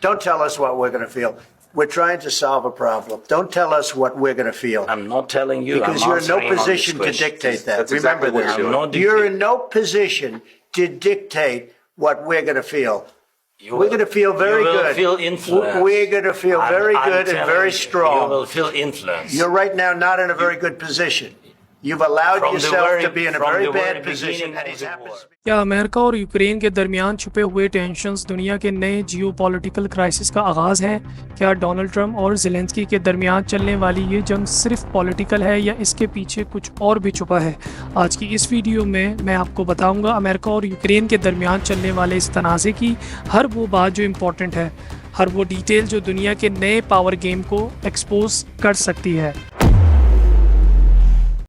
Don't tell us what we're going to feel. We're trying to solve a problem. Don't tell us what we're going to feel. I'm not telling you. Because you're in no position to dictate that. That's Remember exactly what this. you're doing. You're in no position to dictate what we're going to feel. We're going to feel very good. You will feel influenced. We're going to feel very good and very strong. You will feel influenced. You're right now not in a very good position. You've allowed yourself to be in a very bad position. क्या America और Ukraine के दरमियान छुपे हुए tensions दुनिया के नए geopolitical crisis का आगाज़ है? क्या डोनाल्ड ट्रंप और ज़ेलेंस्की के दरमियान चलने वाली ये जंग सिर्फ पॉलिटिकल है या इसके पीछे कुछ और भी छुपा है? आज की इस वीडियो में मैं आपको बताऊंगा अमेरिका और यूक्रेन के दरमियान चलने वाले इस तनाज़े की हर वो बात जो इम्पोर्टेंट है, हर वो डिटेल जो दुनिया के नए पावर गेम को एक्सपोज कर सकती है।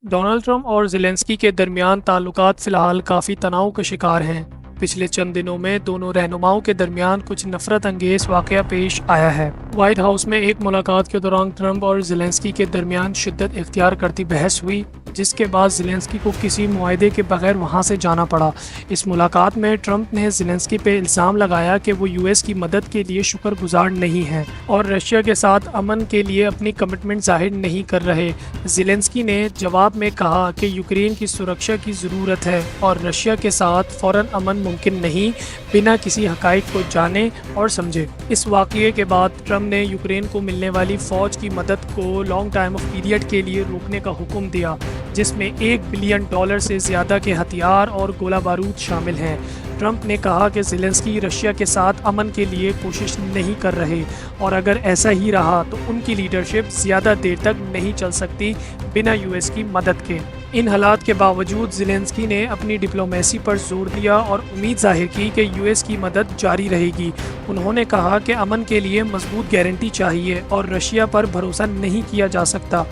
डोनाल्ड ट्रंप और ज़ेलेंस्की के दरमियान ताल्लुकात फ़िलहाल काफ़ी तनाव का शिकार हैं। पिछले चंद दिनों में दोनों रहनुमाओं के दरमियान कुछ नफरत अंगेज वाक़या पेश आया है। व्हाइट हाउस में एक मुलाकात के दौरान ट्रंप और ज़ेलेंस्की के दरमियान शिद्दत इख्तियार करती बहस हुई, जिसके बाद ज़ेलेंस्की को किसी मुआहदे के बगैर वहां से जाना पड़ा। इस मुलाकात में ट्रंप ने ज़ेलेंस्की पे इल्ज़ाम लगाया कि वो यूएस की मदद के लिए शुक्रगुजार नहीं हैं और रशिया के साथ अमन के लिए अपनी कमिटमेंट जाहिर नहीं कर रहे। ज़ेलेंस्की ने जवाब में कहा कि यूक्रेन की सुरक्षा की ज़रूरत है और रशिया के साथ फ़ौरन अमन मुमकिन नहीं बिना किसी हक़ाइक़ को जाने और समझे। इस वाक़ये के बाद ट्रंप ने यूक्रेन को मिलने वाली फ़ौज की मदद को लॉन्ग टाइम ऑफ पीरियड के लिए रोकने का हुक्म दिया, जिसमें $1 बिलियन से ज़्यादा के हथियार और गोला बारूद शामिल हैं। ट्रंप ने कहा कि ज़ेलेंस्की रशिया के साथ अमन के लिए कोशिश नहीं कर रहे और अगर ऐसा ही रहा तो उनकी लीडरशिप ज़्यादा देर तक नहीं चल सकती बिना यूएस की मदद के। इन हालात के बावजूद ज़ेलेंस्की ने अपनी डिप्लोमेसी पर जोर दिया और उम्मीद जाहिर की कि यूएस की मदद जारी रहेगी। उन्होंने कहा कि अमन के लिए मजबूत गारंटी चाहिए और रशिया पर भरोसा नहीं किया जा सकता।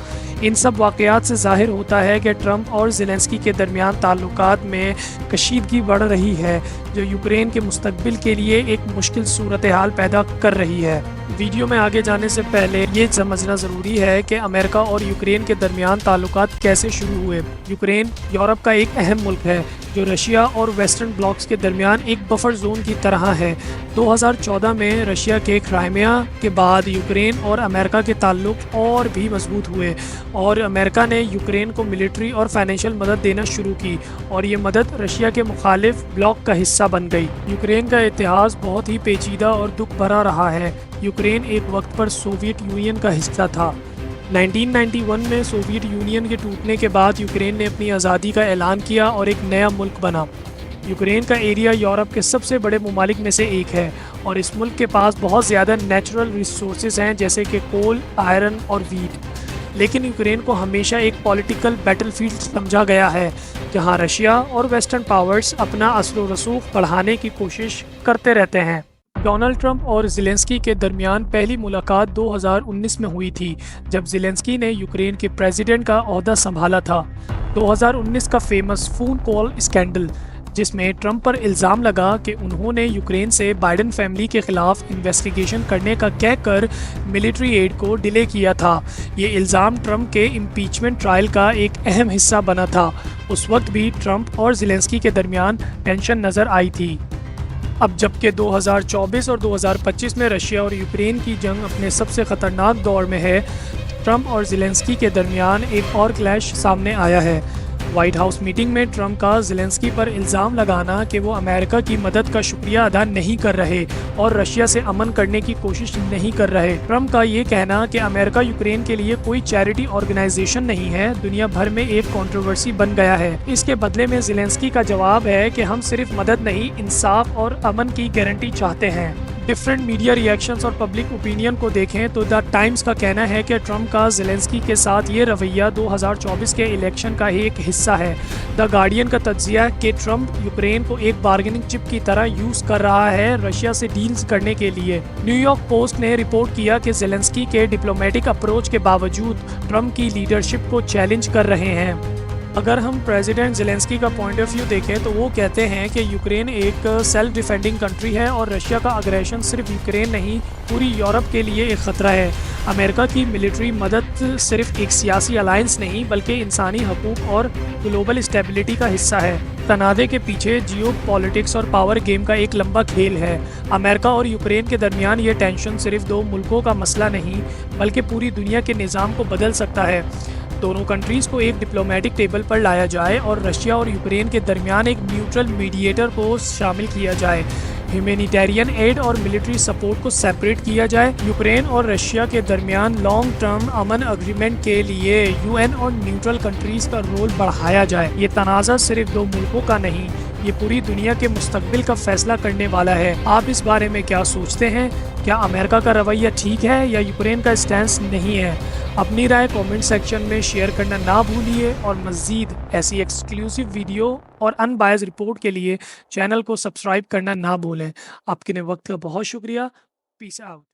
इन सब वाक़यात से ज़ाहिर होता है कि ट्रंप और ज़ेलेंस्की के दरमियान ताल्लुकात में कशीदगी बढ़ रही है, जो यूक्रेन के मुस्तकबिल के लिए एक मुश्किल सूरत हाल पैदा कर रही है। वीडियो में आगे जाने से पहले ये समझना ज़रूरी है कि अमेरिका और यूक्रेन के दरमियान ताल्लुकात कैसे शुरू हुए। यूक्रेन यूरोप का एक अहम मुल्क है जो रशिया और वेस्टर्न ब्लॉक्स के दरमियान एक बफर जोन की तरह है। 2014 में रशिया के क्राइमिया के बाद यूक्रेन और अमेरिका के ताल्लुक और भी मजबूत हुए और अमेरिका ने यूक्रेन को मिलिट्री और फाइनेंशियल मदद देना शुरू की और ये मदद रशिया के मुखालिफ ब्लॉक का हिस्सा बन गई। यूक्रेन का इतिहास बहुत ही पेचीदा और दुख भरा रहा है। यूक्रेन एक वक्त पर सोवियत यूनियन का हिस्सा था। 1991 में सोवियत यूनियन के टूटने के बाद यूक्रेन ने अपनी आज़ादी का ऐलान किया और एक नया मुल्क बना। यूक्रेन का एरिया यूरोप के सबसे बड़े ममालिक में से एक है और इस मुल्क के पास बहुत ज़्यादा नेचुरल रिसोर्सेज हैं, जैसे कि कोल, आयरन और वीट। लेकिन यूक्रेन को हमेशा एक पॉलिटिकल बैटलफील्ड समझा गया है, जहां रशिया और वेस्टर्न पावर्स अपना असर रसूख बढ़ाने की कोशिश करते रहते हैं। डोनाल्ड ट्रंप और ज़ेलेंस्की के दरमियान पहली मुलाकात 2019 में हुई थी, जब ज़ेलेंस्की ने यूक्रेन के प्रेसिडेंट का ओहदा संभाला था। 2019 का फेमस फ़ोन कॉल स्कैंडल, जिसमें ट्रंप पर इल्ज़ाम लगा कि उन्होंने यूक्रेन से बाइडेन फैमिली के ख़िलाफ़ इन्वेस्टिगेशन करने का कहकर मिलिट्री एड को डिले किया था। ये इल्ज़ाम ट्रंप के इम्पीचमेंट ट्रायल का एक अहम हिस्सा बना था। उस वक्त भी ट्रंप और ज़ेलेंस्की के दरमियान टेंशन नज़र आई थी। अब जबकि 2024 और 2025 में रशिया और यूक्रेन की जंग अपने सबसे ख़तरनाक दौर में है, ट्रंप और ज़ेलेंस्की के दरमियान एक और क्लैश सामने आया है। व्हाइट हाउस मीटिंग में ट्रंप का ज़ेलेंस्की पर इल्ज़ाम लगाना कि वो अमेरिका की मदद का शुक्रिया अदा नहीं कर रहे और रशिया से अमन करने की कोशिश नहीं कर रहे। ट्रंप का ये कहना कि अमेरिका यूक्रेन के लिए कोई चैरिटी ऑर्गेनाइजेशन नहीं है, दुनिया भर में एक कंट्रोवर्सी बन गया है। इसके बदले में ज़ेलेंस्की का जवाब है कि हम सिर्फ मदद नहीं, इंसाफ और अमन की गारंटी चाहते हैं। डिफरेंट मीडिया रिएक्शंस और पब्लिक ओपिनियन को देखें तो द टाइम्स का कहना है कि ट्रंप का ज़ेलेंस्की के साथ ये रवैया 2024 के इलेक्शन का ही एक हिस्सा है। द गार्डियन का तज्जिया कि ट्रंप यूक्रेन को एक बार्गेनिंग चिप की तरह यूज़ कर रहा है रशिया से डील्स करने के लिए। न्यूयॉर्क पोस्ट ने रिपोर्ट किया कि ज़ेलेंस्की के डिप्लोमेटिक अप्रोच के बावजूद ट्रंप की लीडरशिप को चैलेंज कर रहे हैं। اگر ہم پریزیڈنٹ زیلنسکی کا پوائنٹ آف ویو دیکھیں تو وہ کہتے ہیں کہ یوکرین ایک سیلف ڈیفینڈنگ کنٹری ہے اور رشیا کا اگریشن صرف یوکرین نہیں پوری یورپ کے لیے ایک خطرہ ہے۔ امریکہ کی ملٹری مدد صرف ایک سیاسی الائنس نہیں بلکہ انسانی حقوق اور گلوبل اسٹیبلٹی کا حصہ ہے۔ تنازع کے پیچھے جیو پالیٹکس اور پاور گیم کا ایک لمبا کھیل ہے۔ امریکہ اور یوکرین کے درمیان یہ ٹینشن صرف دو ملکوں کا مسئلہ نہیں بلکہ پوری دنیا کے نظام کو بدل سکتا ہے۔ دونوں کنٹریز کو ایک ڈپلومیٹک ٹیبل پر لایا جائے اور رشیا اور یوکرین کے درمیان ایک نیوٹرل میڈیٹر کو شامل کیا جائے۔ ہیومینیٹیرین ایڈ اور ملٹری سپورٹ کو سیپریٹ کیا جائے۔ یوکرین اور رشیا کے درمیان لانگ ٹرم امن اگریمنٹ کے لیے یو این اور نیوٹرل کنٹریز کا رول بڑھایا جائے۔ یہ تنازع صرف دو ملکوں کا نہیں، یہ پوری دنیا کے مستقبل کا فیصلہ کرنے والا ہے۔ آپ اس بارے میں کیا سوچتے ہیں؟ کیا امریکہ کا رویہ ٹھیک ہے یا یوکرین کا اسٹینس نہیں ہے؟ اپنی رائے کامنٹ سیکشن میں شیئر کرنا نہ بھولیے اور مزید ایسی ایکسکلوسیو ویڈیو اور ان بائز رپورٹ کے لیے چینل کو سبسکرائب کرنا نہ بھولیں۔ آپ کے وقت کا بہت شکریہ۔ پیس آؤٹ۔